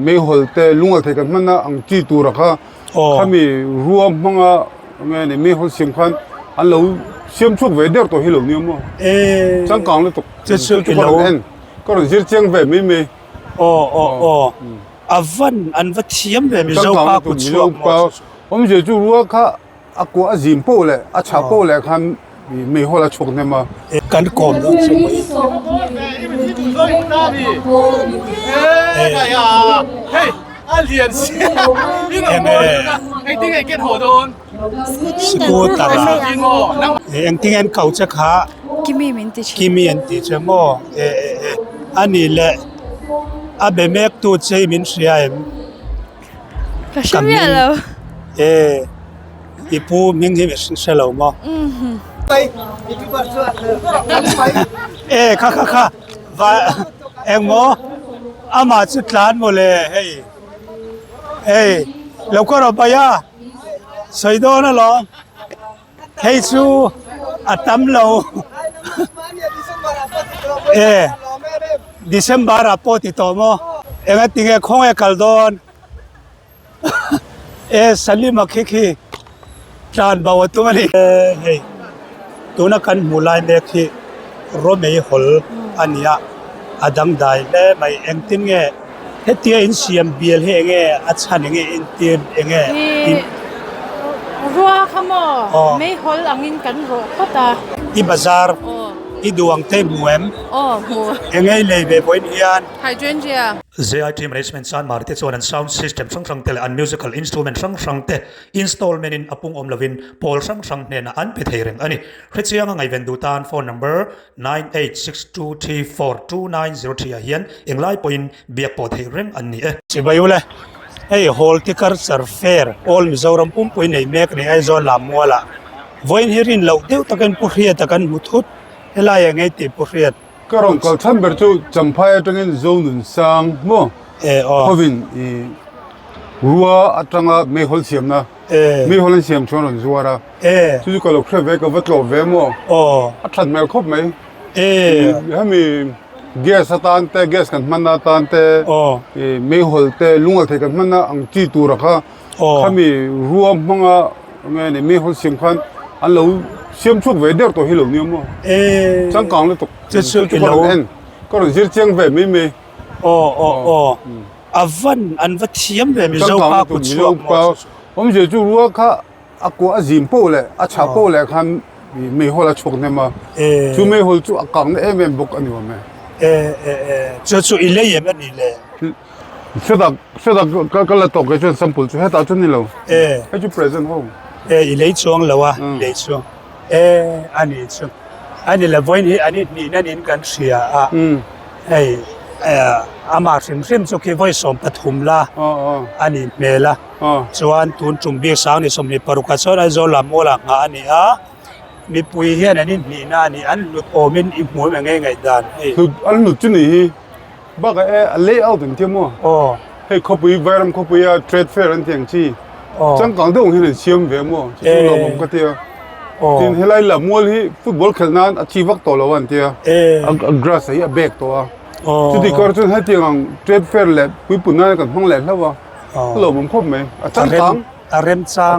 ไม่หลเตลุงอะไรกันมันนะอังจีตัวรักข้ามีรวมมังอ่ะไงเนี่ยไม่หลเสียงคันอันเราเสียมชุกเวเดอร์ตัวฮิโลเนี่ยมั้งจังกังเลยตกจะชุกฮิโลก็เราเสียเชียงเวไม่มีอันวัดเทียมแบบมีเจ้าปากุชวกผมจะจูรู้ว่าข้าอากูอาจิมโป้เลยอาชาโป้เลยคันไม่หลละชกเนี่ยมากันกลมแล้วใช่ไหมอันเลียนเสียนี่เราไอ้ที่ไอ้เก็ตหัวโดนสกูตาเอ็งที่เอ็งเขาจะขากิมมี่อันติเชโมอันนี้แหละอาเบเมกตูเชมินเสียมก็ใช่ไหมล่ะอีปูมิงที่เป็นเชลล์มั้งไปค่ะว่าเอ็งโมอามาจุดล้านหมดเลยเฮ้ยแล้วก็เราไปอ่ะสวยด้วยนะล่ะเฮ้ยซูอัตมเราDecember apo tito mo enga tinge khong e kaldon sali makhiki chan bawatu mani hey tuna kan mulai me khi ro mei hol ania adang dai le mai engtin nge hetia in siam bial he nge achan nge in tin ngeรัวขโมไม่หลอังอินกันรัวก็ตาi bazar i duang te muem engei leibe boin hian hydrangea ZIT management san marti chuan an sound system sang tel an musical instrument sang te installment in apung om lovin pol sang ne na an pe theireng ani hrichianga ngai ven du tan phone number 9862342903 hian englai point biak po theireng an ni chibayule hey hol tikar surfer all mizoram pum point nei mek ni Aizawl Lammuala voin hirin lo deu takan puhria takan muthut helai ngai ti puhriat karong kal tham ber chu champhai atangin zonun sang mo Vawin ruwa atanga me hol siam na me hol siam chon zuara chu ko lo khre ka vatlo ve mo athat mel khop mai hami gas atan te gas kan manna tan te me hol te lunga the kan manna ang chi tu ra kha khami ruwa manga nge ne me hol siam khan an loเสียมชุกเวเดอร์ตัวฮิโลเนี่ยมั้งจังกังเลยตกจะชุกฮิโลก็เราเสียงเวไม่มีอันวัดเทียมแบบมีเจ้าปากุชวกผมจะจูรู้ว่าข้าอากูอาจิมโป้เลยอาชาโป้เลยคันไม่หลละชกเนี่ยมาจูไม่หลจูอากังเนี่ยเป็นบุกอันนี้ว่าไหมจะชุกอิเล่ยังนี่เลยเสด็จก็เลยตกกันจนสัมผัสจูให้ตาจนนี่เราให้จู present ห้องอิเล่ช่วงแล้ววะอิเล่ช่วงอันนี้ละวันนี้อันนี้นี่นั่นนี่กันเสียอามาสิมสุขีไว้สมปฐุมละอันนี้เมล่ะส่วนทุนจุ่มเบี้ยสาวนี่สมนิปรุกัสไอโซลาโมล่ะอันนี้มีปุยเฮียนอันนี้นี่นั่นนี่อันลุดโอมินอีหัวมันไงดันคืออันลุดจุนี่บ้าก็เล่เอาถึงเที่ยวมั้งให้เขาปุยไวรัมเขาปุยเทรดเฟร์อันเที่ยงที่จังกังเรื่องที่เชื่อมเวมั้งที่เราผมก็เที่ยวทีนี้เราละมัวที่ฟุตบอลเขลนั้นอาชีพวักตัวละวันเดียวกราสให้เบกตัวจุดที่ก่อนจนให้เตียงเทรดเฟร์เล็ดคุยปุ่นนั่นกันห้องเล็ดแล้ววะเราผมคบไหมจังกัง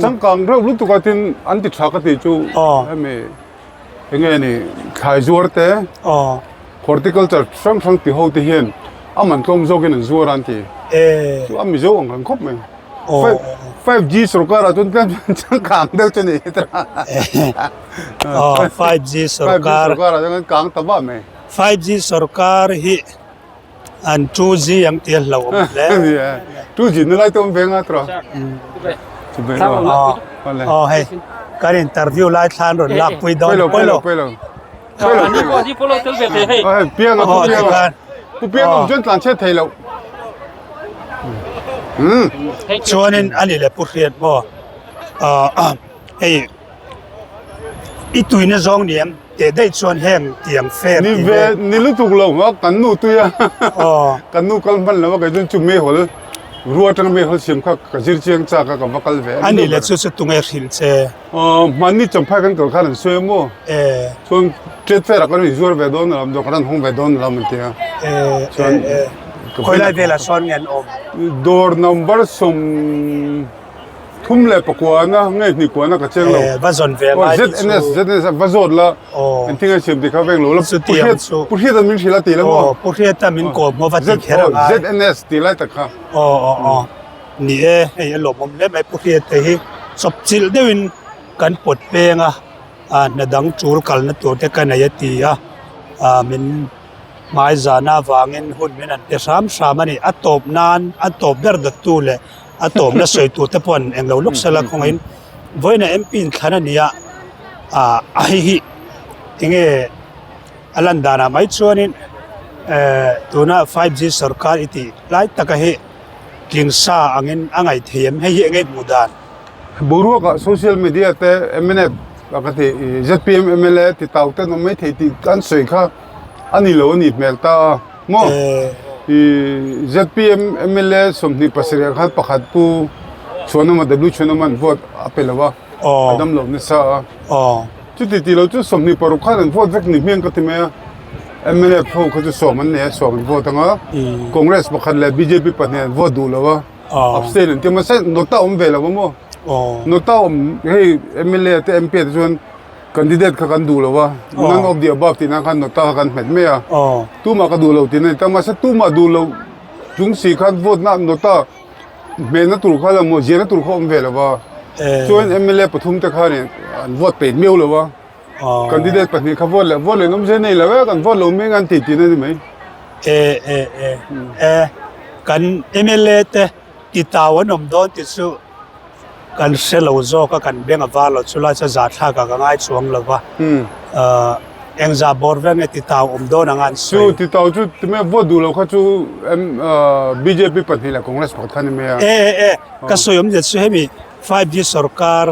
จังกังเรารู้ตัวกันที่อันที่ชักกันที่จูให้เมย์ยังไงนี่ขายจวดเต้ฮอร์ติคัลเจอร์ช่างที่เขาที่เห็นอามันกลมโจกินจวดอันที่จูอามิโจอังกันคบไหม5G สุรการจนกันจังกังเดียวจนี่ตระ 5G สุรการจังกังตะบ้าไหม 5G สุรการฮีอัน 2G ยังเตี้ยเราแล้ว 2G นี่ไรตัวมันเป็นอะไรจุดเบลล์ให้การอินเตอร์วิวไลท์ทานรถลักไปดอนไปลงอันนี้ก็ที่พวกเราเติมเบ็ดให้เปียงกันเปียงจนหลังเช็ดไทยแล้วชวนอันนี้แหละผู้เรียนบ่ไอ้อีตุยในซองเนี่ยแต่ได้ชวนแห้งเตียงเฟรนี่รู้ถูกแล้วว่ากันนู่ตัวกันนู่กันมันแล้วว่ากันจนจุ่มเมหัวรัวจังเมหัวเสียงข้ากับjirเชียงจากกับวักลเวอันนี้แหละสุดตรงไอ้หินเจมันนี่จำเป็นกันตัวข้าหนึ่งสวยมั้งส่วนเจ็ดเฟรกันนี่จวดเวดอนเราดูกันห้องเวดอนเราเหมือนเดียวส่วน คอยไล่เวลาซ้อนเงินอม door number ส่งทุ่มเลยปะกวนะไงนี่กวนะก็เจ้าเรา ว่าซอนเวลา ZNS ว่าจดละอันที่เราเชื่อมที่เขาเวงหลูแล้วผู้เทียนมินชิลาตีแล้วมั้ง ผู้เทียนมินโกมว่าติดแค่ไหน ZNS ตีไรแต่ค่ะ นี่ไอ้หลบผมเล่นไอ้ผู้เทียนแต่ที่สบจิลเดวินกันปวดเปงนาดังจูรกันนตัวเด็กกันนายตีมินไม้จานาวังเงินหุ่นมินันแต่สามนี่อัตตบนานอัตตบเดร์ดัตตูเลยอัตตบน่ะสวยตัวแต่ปนเองเราลุกสลักของเห็นวันนี้MPขนาดนี้ฮิทิงอลันดานาไม่ชวนนี่ตัวน่ะ 5G สรการอิติไล่ตะกะเฮกิงซาอังเงินอังไอเทียมให้ยังไงบูดานบุรุษกับโซเชียลมีเดียแต่MNF ปกติ ZPM MLA ติดต่อแต่ไม่ที่ติดกันสวยค่ะอันนี้เราหนีเมลตาโม่ ZPM MLA สมนิปัสเรียขัดประคัดปูชวนมาWชวนมันโหวตอภิลวะอดัมหลบนิสาจุดที่เราจุดสมนิปรุขัดโหวตสักนิดเมียนก็ที่เมีย MLA พวกเขาจะสอบมันเนี่ยสอบโหวตทั้งคอนเกรสประคัดเลย BJP ปัจจุบันโหวตดูแล้ววะอัพสเตนที่มันเส้นโนต้าเวลวะโม่โนต้าให้ MLA แต่ MP ชวนcandidate เขากันดูแล้วว่า none of the above ที่นั่นกันโนต้ากันเห็นไหมตู้มาก็ดูแล้วที่นั่นแต่มาสักตู้มาดูแล้วจุงสีกันโหวตนั่นโนต้าเมนนั่นตุลข้าแล้วมั่วเจนั่นตุลข้าเวลว่าชวน MLA ปฐุมตะข้าเนี่ยโหวตเป็นเมียวเลยว่า candidate ปัจจุบันเขาโหวตเลยน้ำเจนี่แล้วกันโหวตแล้วไม่งั้นติดที่นั่นใช่ไหมกัน MLA แต่ติดตาวันนมโดนติดสู้กันเซลล์โจก็กันเบ่งว่าเราชุลาจะจัดท่ากันง่ายช่วงเลยว่าเอ็งจะบอกว่าไงติดตามโดนงานสู้ติดตามจุดที่ไม่โหวตดูแล้วเขาจูBJP ปัจจุบันคอนเกรสปัจจุบันเนี่ยก็สวยจะช่วยมี 5G สรการ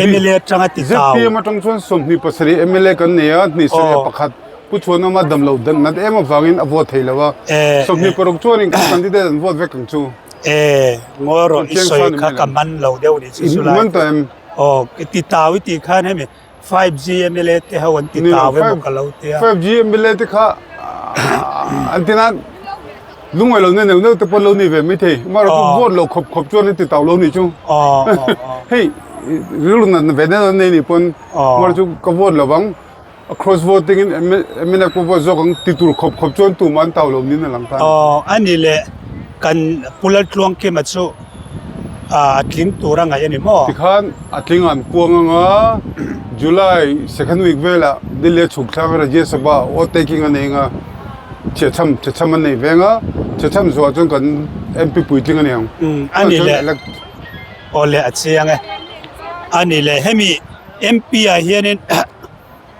MLA จังติดตามZPM มาจังชวนสมนิปัสเรีย MLA กันเนี่ยนี่เสียประคัดผู้ชวนมาดำเหล่าดันนั่นมาฟังอินโหวตให้แล้วว่าสมนิปรุชวนนี่กันที่ได้โหวตเวกังจูงอรออิสอยข้ากับมันเราเดียวนี่สุดท้ายติดตามวิธีการให้มี 5G MLA ที่เขาวันติดตามไว้บอกกับเราเตี้ย 5G MLA ที่เขาอันที่นั้นลุงไอ้เราเนี่ยแต่พอเรานี่เว้ยไม่ที่มาเราโหวตเราขบชวนติดตามเรานี่จูเฮ้ยรู้นั่นเว้ยนั่นนี่ปนมาเราก็โหวตเราบัง cross voting ไม่ได้ก็โหวตจากติดตัวขบชวนตัวมันเท่าเรานี่นั่นหลังตาอันนี้แหละกันพูดลวงเกี่ยมาสู้ทิ้งตัวร่างไงนี่มั้งที่ขันทิ้งอันพวงงา July second week เวลาดิเลชุกทางราชสภาโอเทกิ้งอันเองเชื่อช่ำมันนี่เวงเชื่อช่ำส่วนจนกัน MP ปุยทิ้งอันเองอันนี้แหละโอเล่เสียงไงอันนี้แหละให้มี MP เฮียนี่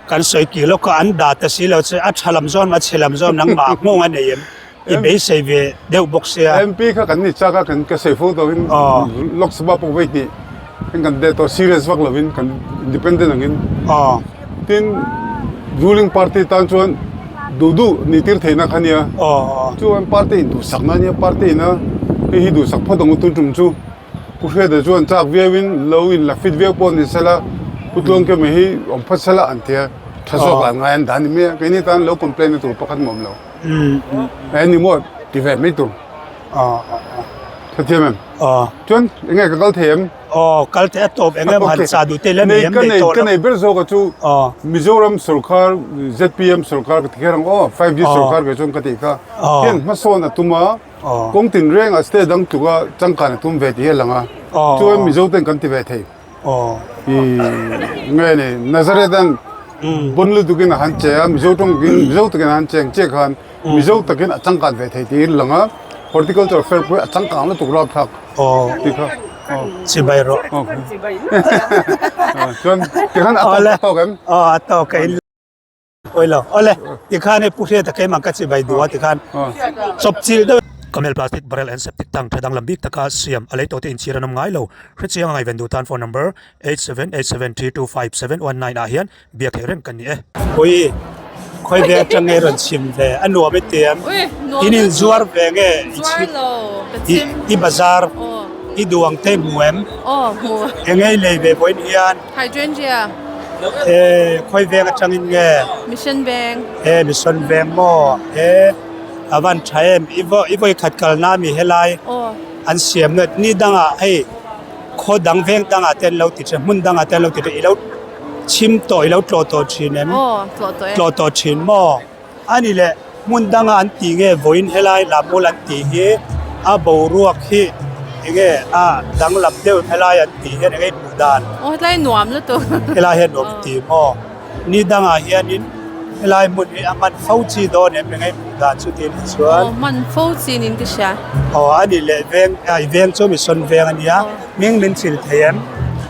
กันสวยกี่แล้วก็อันดาแต่สิเราจะอัดฉลามซ้อนมาฉลามซ้อนนังหมากงงอันนี้อีเบสเซเวเดวบ็อกเซีย MP เขากันนี่จ้ากันก็เซฟตัววินล็อกสบายปุ๊บเวทีกันเดตัว serious วักละวินกัน independent นั่งอินทีน ruling party ตอนชวนดูนี่ที่เทน่าขันเนี่ยชวน party ดูสักนั่นเนี่ย party นะที่ดูสักพอต้องตุ้งจุ่มชูผู้เชี่ยวชาญจากเวียวิน lovin ละฟิตเวียปอนนี่เสละผู้ลงก็ไม่ให้อมพัชละอันเทียถ้าสอบงานด่านนี้ไม่ก็นี่ตอนเรา complain ตัวประกันหม่อมเราอันนี้มั่วที่แบบไม่ถูกเข้าใจไหมจนยังไงก็เกลเทียมเกลเทียมตบยังไงมันสาดูเตล่นเยี่ยมเลยก็ในเบอร์โซก็ชูมิโซรัมสุรคาร์ ZPM สุรคาร์ก็ที่เรา5G สุรคาร์ก็จนก็ที่ก็เห็นมาโซนตุ้มกงตินเร่งสเตดังตัวจังการตุ้มเวทีเฮลังชวนมิโซเต็งกันที่เวทีไงเนี่ยนาซาเรตันบนลุตุกินหันเจ้ามิโซตุกินหันเจ้าเจ้าขันมิโซตุกินจังการเวทีที่หลังhorticulture fair ก็จังการแล้วตุกรอบทักที่เขาสิบายรอจนที่ขันต่อกันต่อกันโอ้ยแล้วอะไรที่ขันเนี่ยผู้เชี่ยวชาญมันก็สิบายดูว่าที่ขันจบสิเด้อKamel plastic barrel and septic tank thadang lambik taka siam alai to te inchira nam ngai lo khrichia ngai vendu tan phone number 8787325719 a hian bia kherem kan ni e khoi be chang ngai ron chim ve anu be tiam inin zuar ve nge i bazar i duang te muem ngai le be boin hian hydrangea khoi ve chang in nge mission bank mission bank mo avan thaem ivo khat kalna mi helai Oh. an siam ngat ni danga hei kho dang veng danga ten lo ti che mun danga ten lo ti i lo chim to i lo tlo to thinem Oh, tlot tlo to thin mo ani le mun danga an ti nge voin helai lamul an ti hi a bo ruak hi nge a dang lam deu helai an ti he nge budan Oh, lai nuam lo to. helai he nom ti mo ni danga hianin helai mun hi aman fauchi do ne nge budan chu tin chuan Oh, man fo sin in tisha. ani le veng chu mi son veng ania ming min chil them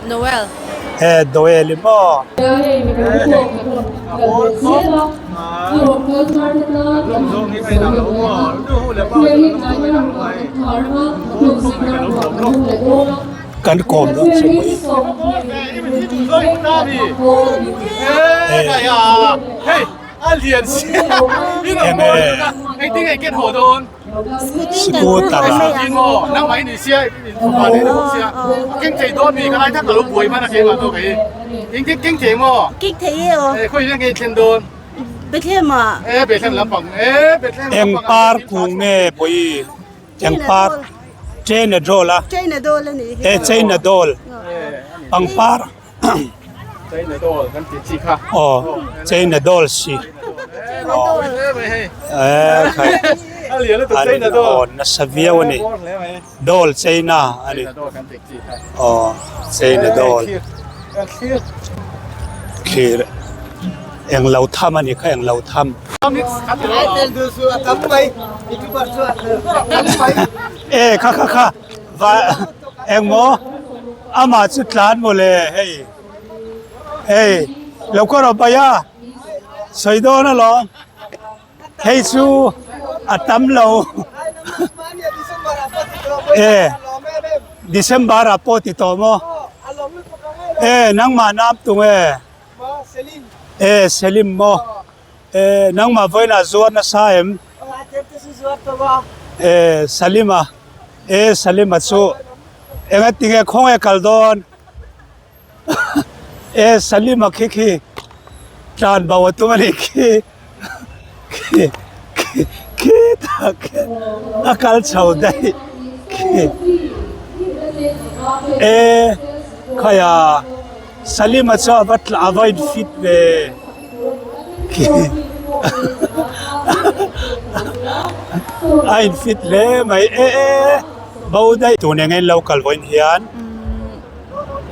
Noel. doel mo kan kom do哎呀，嘿，脸线，你老婆一定係 get 好多。 skuta見喎，能買你先，話你都好先。經濟多咪，個拉得個老背翻嚟幾萬多幾，經濟喎。 Kích thế à? 誒，佢已經幾千多， Biết thêm à? 誒，別聽諗bằng，誒，別聽。 eng par ku nge boi eng par chain dola Trên là đô lên đi. chain dol pang par 真係多，跟住知卡。 chain dol si 哦，誒， khai 一年都讀 ani 真係多。 on na savia wani dol chain ani 真係多，跟住知卡。 chain dol khir eng lau tham ani kha eng lau tham kha va eng mo ama chu tlan mo le hey lo ko ro ba ya soi do na lo hey chu atam lo December apo ti to mo nang ma nap tu Selim mo nang ma voina zuar na saem Salima Salima chu enga tinge khong kaldon Salima khi tran bawa tu mani khi tak akal chau dai kaya Salima chu avat avoid fit ve ain fit le mai bau dai tu ne ngai local voin hian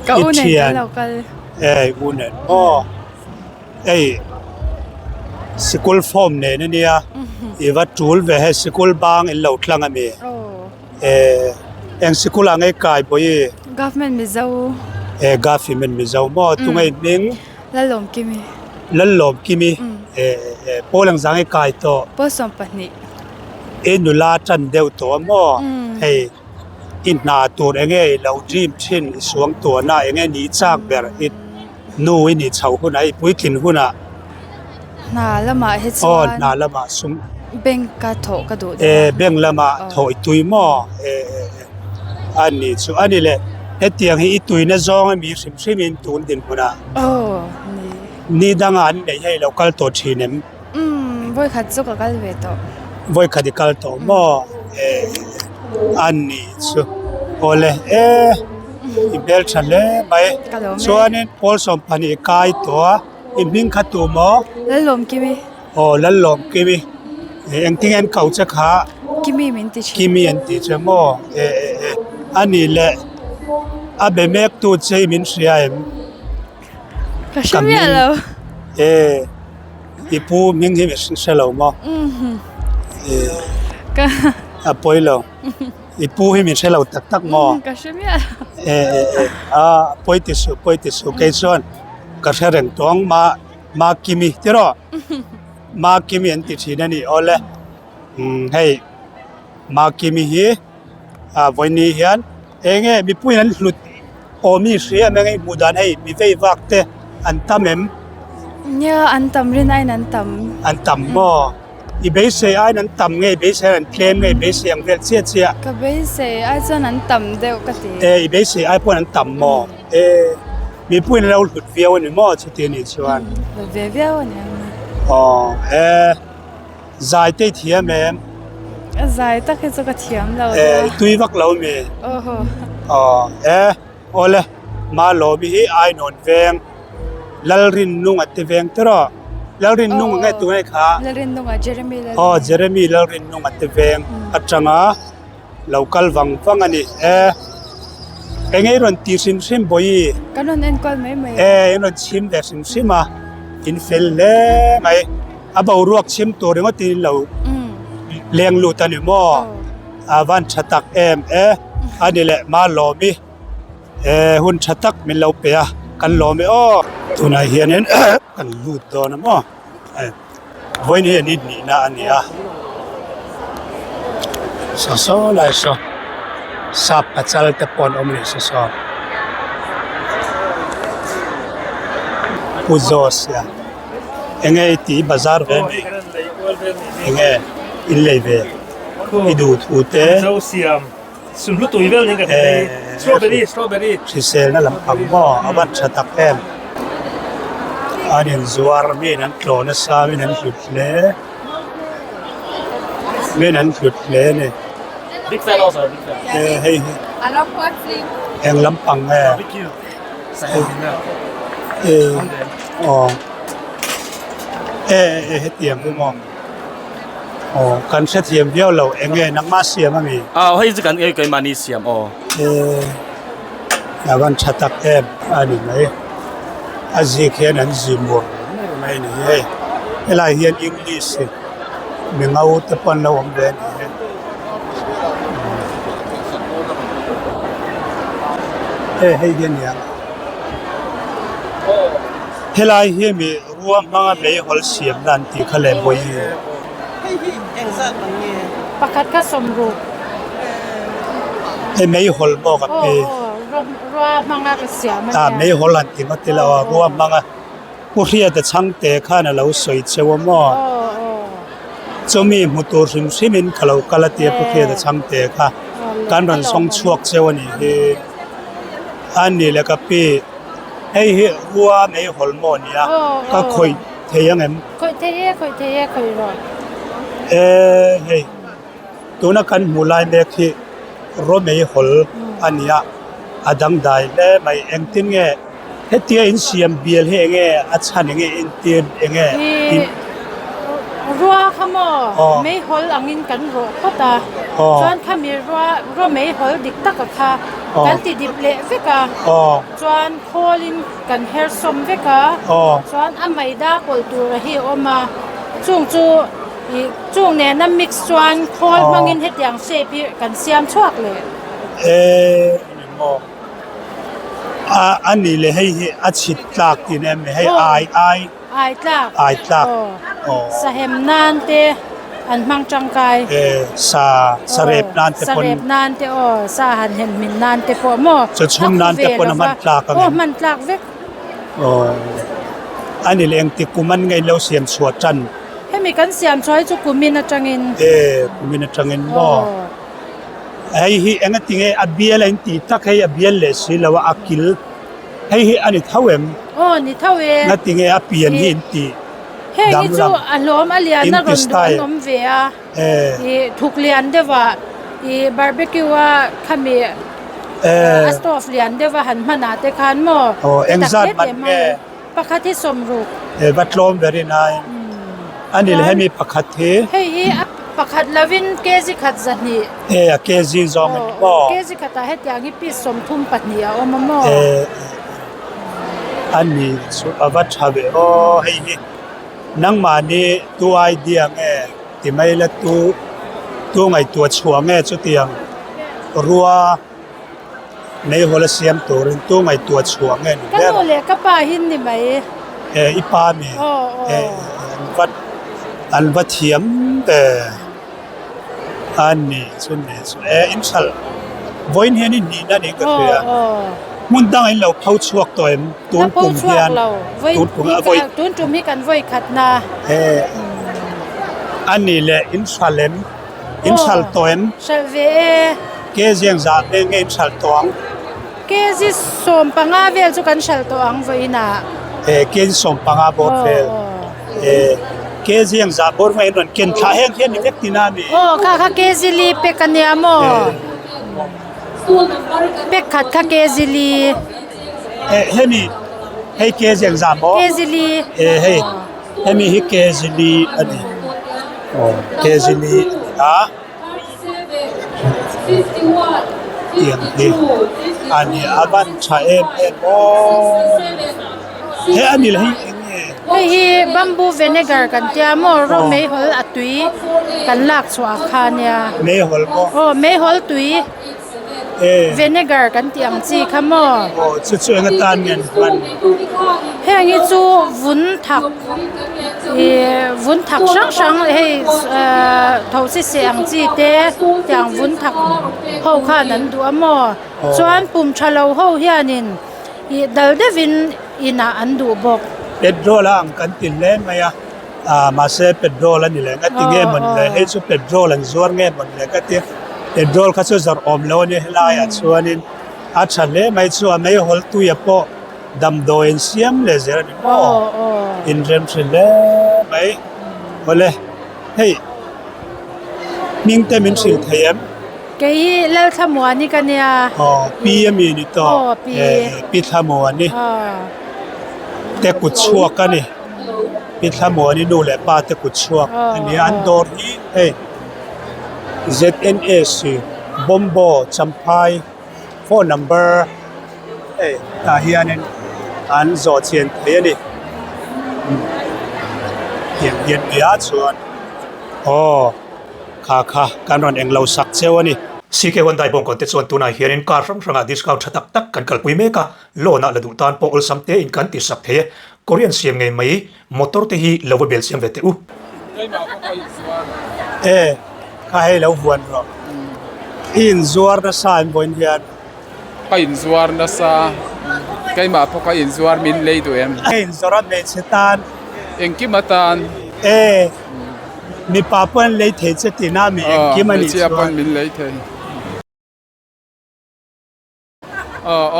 Kaunen Ithian. local. unen school form ne nia iwa tul ve he school bang in lo thlang ami Oh. eng school angai kai boi Government mizo. government mi zo mo tu ngai ning La lom kimi. lalom kimi polang zangai kai to Posom pani. enula chan deu to mo hey in na tur enge lo dream thin suang to na enge ni chak ber it nu ni chau hu nai pui kin hu na Na lama he na lama sum beng ka tho ka do. beng lama thoi tui mo ani chu ani le etiang hi tui na zong mi sim sim in tun din hu na Oh. ni danga an nei hei local to thinem Boy khat zo ka kal ve to. voi khadikal to mo ani chu ole ibel chale mai chuanin pol som pani kai to iming khatu mo La lom kimi. lalom kimi engting en kau cha kha Kimi min ti chi. kimi en ti che mo ani le abe mek tu chei min siaim Ka shimya lo. ipu ming hi sin selo mo Ka apoilo ipu hi min selo tak tak mo ka shimya. poitisu ke chon ka thereng tawng ma kimi tiro ma kimi an ti thina ni ole hei ma kimi hi voini hian enge mi puinan hlut omi ria mengai mudan hei mi vei wakte an tamem Nya an tam rin ai nan tam. an tam mo i be se ai nan tam nge be se an claim nge be se ang vel chia chia Ka be se ai chon an tam deu ka ti. i be se ai pon an tam mo mi puin lo hlut viau ni mo chu ti ni chuan Ve ve ne. zai te thiam em Zai tak hi chu ka thiam lo tui vak lo mi oh ole ma lo mi hi ai non veng lalrin nung at veng tero lalrin nung ngai tu ngai kha Larin nunga Jeremy Jeremy lalrin nung at veng atanga local wang ani engai ron ti sim boi kanon en kol mai ron chim de sim ma in fel le ngai abau ruak chim to rengo ti lo leng lu tani mo awan chatak ani le ma lo mi hun chatak min lo pe kan lo mi tunai hianin kan lu do na mo voin hi ni na ania so lai so sap achal te pon omni so uzos ya engai ti bazar ve mi engai in leve idu thu te zo siam sun lu tui vel ni ka strawberry si sel na lampang mo awan chatak anin zuar mi nan klona sa mi nan hlutle ne big fan also big fan hey I love watching eng lampang barbecue sai na tiam ku mo kan se thiam viau lo enge nak ma siam ami hei zu kan kai mani siam awan chatak ani mai azi khen an zimur mai ni he ela hian english mi ngau te pon lo om den hei hian ya helai hi mi ruam manga mei hol siam dan ti khale boi pakhat ka somru mei hol mo ka pe ra manga ka siam mei hol an ti matila ruam manga Hriata chhangte khana lo soi chewa mo chomi mutur simin khalo kalati Hriata chhangte kha kan ran song chhuak chewani he ani le ka pe hei he ruwa mei hol mo nia ka khoi theyang em khoi theye ro hei tuna kan mulai me khi ro mei hol ania adang dai le mai engtin nge hetia in siam bial he nge achan nge in tin nge ruwa khamo mei hol angin kan ro khota chuan khami ro mei hol dik tak kha kan ti dip le veka chuan kholin kan her som veka chuan amai da kol tur hi oma chung chu chung ne na mix chuan khol mangin hetiang shape kan siam chhuak le mo ani le hei achit tlak tin em hei ai tlak sahem nan te an mang changkai sa rep nan te pon sa han hen min nan te po mo chum nan te pon man tlak man tlak vek ani leng ti kuman ngai lo siam chhuat chan hemi kan siam choi chu kumin atangin mo hei hi enga tinge abial in ti tak hei abial le silawa akil hei hi ani thawem ni thawe na tinge apian hi in ti hei hi chu alom alian na ron nom ve a thuklian dewa barbecue wa khami astof lian dewa han mana te khan mo engzat man nge pakhathi somru batlom very nice ani le hemi pakhathi hei hi pakhat lovin kezi khat zani kezi zong mo kezi khata hetiangi pi som thum patni a omamo ani su avat habe hei nang mani tu idea nge ti mai la tu ngai tu chhuang nge chu tiang ruwa nei hola siam to rin tu ngai tu chhuang nge kan ole ka pa hin ni mai ipa mi an va thiam te ani chun ne chu insal voin hian ni na ni ka ria mun dang in lo phau chuak to em tun pum hian tun pum voi tun tum hi kan voi khat na ani le insal to em salve ke jiang za ne nge insal tawng ke ji som panga vel chu kan sal to ang voina ke som panga bo fel เคเสียงซาบอร์ไม่นอนเกินชาแห้งเขียนนี่เล็กที่นั่นนี่ โอ้ค่ะเกซิลีเป็กกันเนี่ยโมเป็กขัดค่ะเกซิลี เฮ้นี่ให้เคเสียงซาบอ เกซิลี ให้มีฮิเคซิลีอันนี้เคซิลีเอียงดีอันนี้อาบันชาเอ็มโอ้อันนี้เลยเฮ้ยบัมบูเวเนกากันเตียโมโรเมฮอลอตุยกันลากสวาคาเนี่ย ไม่หอลโม โอ้เมฮอลตุยเวเนกากันเตียงจีค่ะโม โอ้ช่วยกันตานเงินมัน เฮ้ยจูวุ้นถักวุ้นถักช่างเฮ้ยทาวสิเสียงจีเตอย่างวุ้นถักเขาข้านั้นดูโมส่วนปุ่มชะลาวเขาเฮียนินดัลเดวินอินาอันดูบอก เป็ดโรละอังกันตินเล่นไหมมาเซเป็ดโรละนี่แหละก็ติเงี้ยมันเลยให้สุเป็ดโรลันส่วนเงี้ยมันเลยก็ติเป็ดโรลเขาสุดจะอมแล้วเนี่ยลายส่วนนี้อาชันเลยไม่ส่วนไม่หอลตุยปอดำโดยเสียมเลยเสียนี่โอ้อินเรมสิเลยไม่หมดเลยเฮ้ยมิงเตมินสิเทียม เกี่ยเล่าขมวนี่กันเนี่ย ปีมีนี่ต่อปีทำวันนี่แต่กุดชัวกันนี่ปีทำวันนี่ดูแลป้าแต่กุดชัวอันนี้อันดอร์ฮีZNS บอมโบจัมพายโฟนนัมเบอร์ตาเฮียนี่อันโซเชียนเฮียนี่เฮียนยาชวนค่ะการรอนเองเราสักเซวนี่ซีเควันไดบงก่อนเตส่วนตัวไหนเฮียนการรังดิสคาวชัดตักกันกลปุยเมกาโลนาละดูตานโปอลซัมเตอินกันติสักเทคอรียนเสียงไงไหมมอเตอร์เตฮีลาวเบลเสียงเวตอูข้าให้เราหวนหรอกอินซัวร์นะซาอินบนเฮียนก็อินซัวร์นะซาใครมาพวกก็อินซัวร์มินเลยตัวเองอินซัวร์เมชตานเองกิมาตานมีป้าเปิ้ลเลยเทจตินามีเองกิมันอินซัวร์มินเลยเท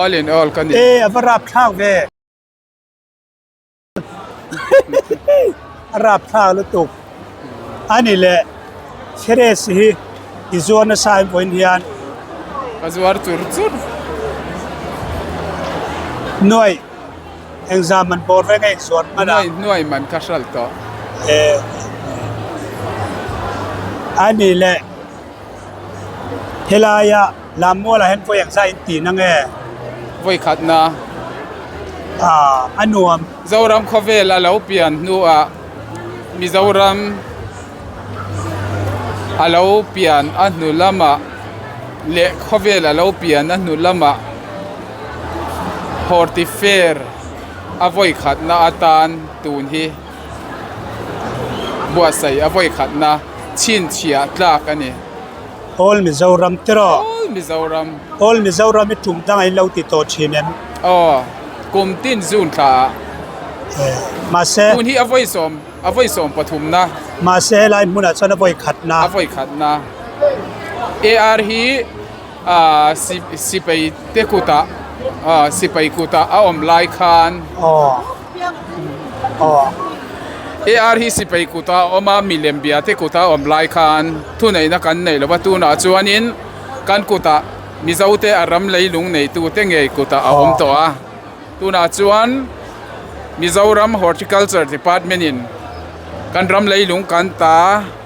all in all กันนี่อัฟรับข้าวเวรับข้าวแล้วตุกอันนี้แหละเชเรสีอิซัวร์นะซาอินบนเฮียนก็ซัวร์จุดหน่วยเอ็งซามันบอร์ไว้ไงส่วนมันหน่วยมันคัสล์ต่ออันนี้แหละเฮลายาลามัวละเห็นพวกอย่างไซตีนั่งไว้ขัดนะอันนวมเจ้ารำข้าเวลาเราเปลี่ยนนัวมีเจ้ารำเราเปลี่ยนอันนุลามะเละข้าเวลาเราเปลี่ยนอันนุลามะฮอร์ติเฟอร์เอาไว้ขัดนะอาตานตูนฮีบัวใส่เอาไว้ขัดนะชินเชียตลากันนี่all มิซารำตระ all มิซารำมิทุ่มตั้งไอ้เราติดต่อชินเอ็มกุมตินซูนขามาเซตูนฮีเอาไว้สมปฐุมนะมาเซไลมุนัชนะไว้ขัดนะเอาไว้ขัดนะฮีสิไปเตกุตาสิไปกุตาเอาอมไลคานฮีสิไปกุตาอมามิเลมเบียเตกุตาอมไลคานทุนไหนนักกันไหนหรือว่าตูน่าจวนนินกันกุตามิเจ้าเตอารำเลยลุงในตูเตงไงกุตาเอาอมตัวตูน่าจวนมิเจ้ารำ horticulture department นินกันรำเลยลุงกันตา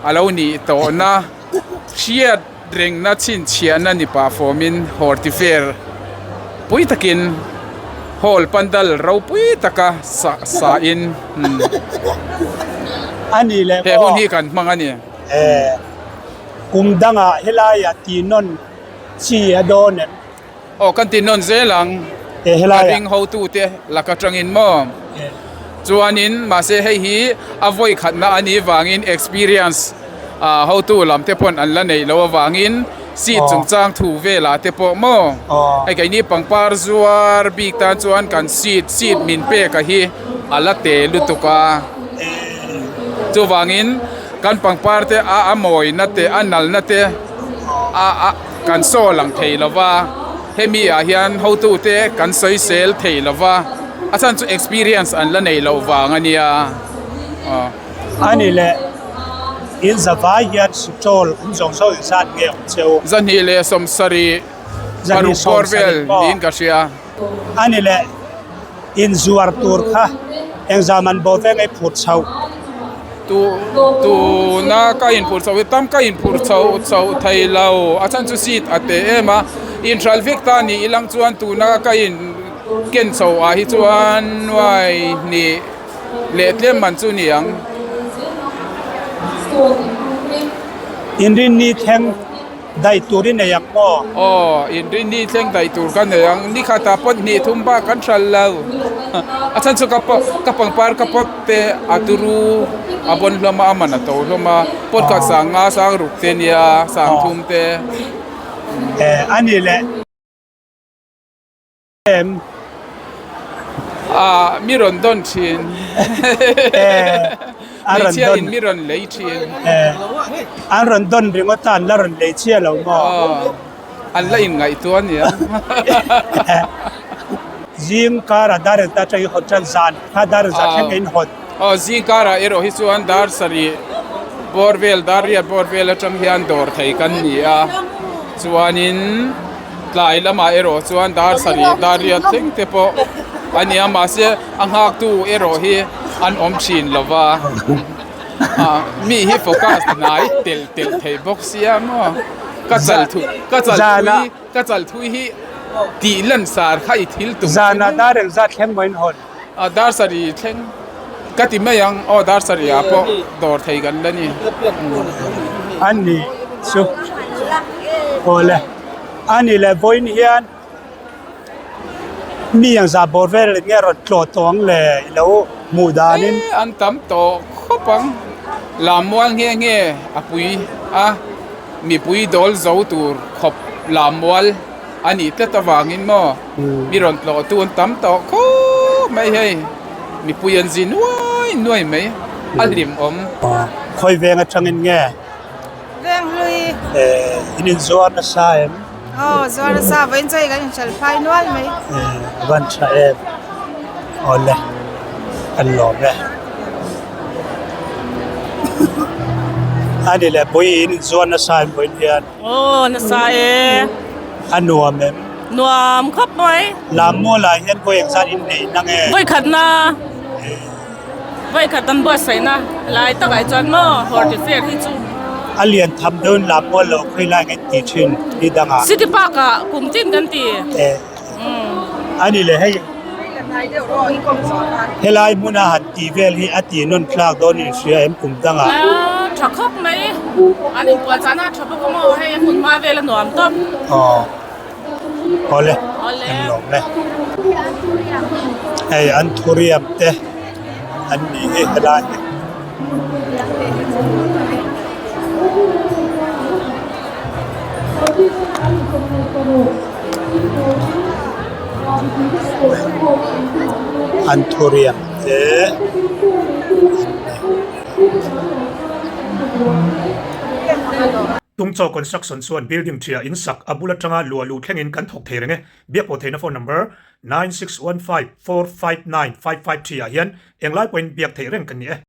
อาลาวนี่ตัวนะเชียดเร่งนัดชินเชียนันนิปาฟอร์มิน hortifairปุยตะกินฮอลปันดัลเราปุยตะกะสาอินอันนี้แหละเฮ้คนที่กันมังอันนี้กุมดังอ่ะเฮลายาตีนนชีอโดนเนี่ยกันตีนนเซลังเฮลายาดิ้งเขาตู้เตะลักกะจังอินมอจวนนินมาเซให้ฮีอโวยขัดนะอันนี้วางอิน experience เขาตู้ลำเทปอนอันละในเราวางอินซีจงจางถูเวลาเตปอมอไอ้ไก่นี่ปังปาร์จวาร์บีกตาจวนกันซีดมินเป้กะฮีอัลละเตลุตุกาจวางอินกันปังปาร์เตอมอยนัตเตอันนัลนัตเตกันโซหลังเทลว่าเฮมีอาเฮียนเฮาตูเตกันใส่เซลเทลว่าอาจารย์จะ experience อันละในเราวางอันนี้ อันนี้แหละอินสบายยันสุดโจลคุณสงสัยสัตว์เกี่ยวเชียว จันฮีเลสมสรีอารุปอร์เวลดินกัชยา อันนี้แหละอินซัวร์ตูร์ค่ะเอ็งจามันบอกว่าไงพูดเช่าtu na ka in pur chaw tam ka in pur chaw thai lo a chan chu sit ate ema in tral vek ta ni ilang chuan tu na ka in ken chaw a hi chuan wai ni le tlem man chu ni ang in rin ni theng dai turin ne yak mo in rin ni thleng dai tur kan ne ang ni kha ta pot ni thum ba kan thral lo a chan chu ka pang par ka pot te aturu abon hlama amana to hlama pot ka sanga sang ruk te nia sang thum te อันนี้แหละmi ron don chin อารันดอน mi ron lei chin อารันดอนริงว่าตานละรันเลเชียเราหมอ an la in ngai tuan nia จิมการ์ดาร์ตาใจหดจันซานถ้าดาร์จะแข่งอินหดzikara ero hi chuan dar sari borvel daria borvel atang hian dor thei kan ni a chuanin tlai lama ero chuan dar sari daria thing te po ania ma se anghak tu ero hi an om chin lova mi hi focus nai tel thei box sia mo ka chal thui hi ti lan sar khai thil tu zana dar za khem moin hod dar sari theng ka ti mai yang dar sari a po dor thei gan la ni อันนี้สุโอเลอันนี้แหละบอยนี่ยันมีอย่างซาบอร์เวลเนี่ยรถโคลตองเลยแล้วมูดานิน an tam to khopang lamwal nge apui a mi pui dol zo tur khop lamwal ani te tawangin mo mi ron tlo tu an tam to kho mai hei mi pui an zin nuai mai alim om คอยเวงจังเงินแง่ Veng lui. อินซัวนะซาเอ็ม Oh, zuar sa vain chai kan chal phai nual mai. วันชาเอ็มโอเลอันหลอมเลยอันนี้แหละบอยอินซัวนะซาเอ็มบอยเนี่ย โอ้น่าสาเอ อันนัวเมม นวมครับไหม ลามัวลายเห็นบอยอย่างซาอินนี่นั่งเอง ไว้ขัดนะไว้ขัดตันบัวใส่นะลายตะไคร้จวนหม้อฮอร์ติเฟียที่จู อันเลียนทำเดินลามัวเราเคยไล่กันตีชินที่ดังอ่ะ ซิตี้ปาร์กอะกลุ่มจิ้นกันตี อันนี้เลยให้เฮลายมุนาหันตีเวลให้อตินนคลากโดนเสียเอ็มกลุ่มดังอ่ะ ชักครบไหมอันนี้ปวดจานะชักพวกมันให้หุ่นมาเวลหนวมต้ม พอเลยอันหลงเลยไออันทุเรียมเตะอันนี้ให้เฮลายอันทุเรียมเตะตุงโจคอนสตรักชั่นส่วน building เทียอินสักอบุลจังอาลัวลูแข่งอินกันถกเทเรงเบียบโอเทนโฟนนัมเบอร์9615459555เทียเฮียนเอ็งไลน์เป็นเบียกเทเรงกันเนี่ย